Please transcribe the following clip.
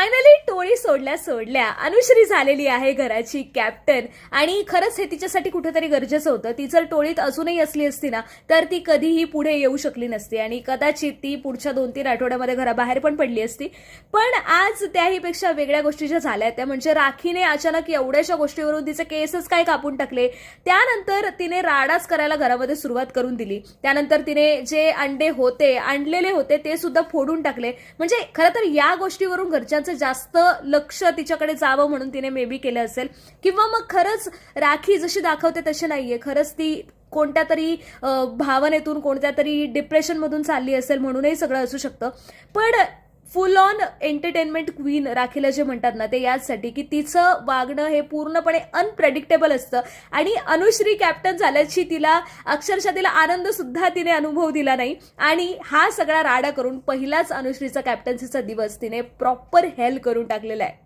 Finally टोळी सोडल्या सोडल्या अनुश्री झालेली आहे घराची कॅप्टन. आणि खरंच हे तिच्यासाठी कुठेतरी गरजेचं होतं. ती जर टोळीत अजूनही असली असती ना तर ती कधीही पुढे येऊ शकली नसती आणि कदाचित ती पुढच्या 2-3 आठवड्यामध्ये घराबाहेर पण पडली असती. पण आज त्याहीपेक्षा वेगळ्या गोष्टी ज्या झाल्या त्या म्हणजे राखीने अचानक एवढ्याशा गोष्टीवरून तिचे केसच काय कापून टाकले. त्यानंतर तिने राडाच करायला घरामध्ये सुरुवात करून दिली. त्यानंतर तिने जे अंडे होते आणलेले होते ते सुद्धा फोडून टाकले. म्हणजे खरं तर या गोष्टीवरून घरच्यांचं जास्त लक्ष तिच्याकडे जावं म्हणून तिने मे बी केलं असेल. किंवा मग खरंच राखी जशी दाखवते तशी नाहीये, खरंच ती कोणत्या तरी भावनेतून कोणत्या तरी डिप्रेशनमधून चालली असेल म्हणूनही सगळं असू शकतं. पण फुल ऑन एंटरटेनमेंट क्वीन राखीला जे म्हणतात ना ते याचसाठी की तिचं वागणं हे पूर्णपणे अनप्रेडिक्टेबल असतं. आणि अनुश्री कॅप्टन झाल्याची तिला अक्षरशः तिला आनंद सुद्धा तिने अनुभव दिला नाही. आणि हा सगळा राडा करून पहिलाच अनुश्रीचा कॅप्टन्सीचा दिवस तिने प्रॉपर हेल करून टाकलेला आहे.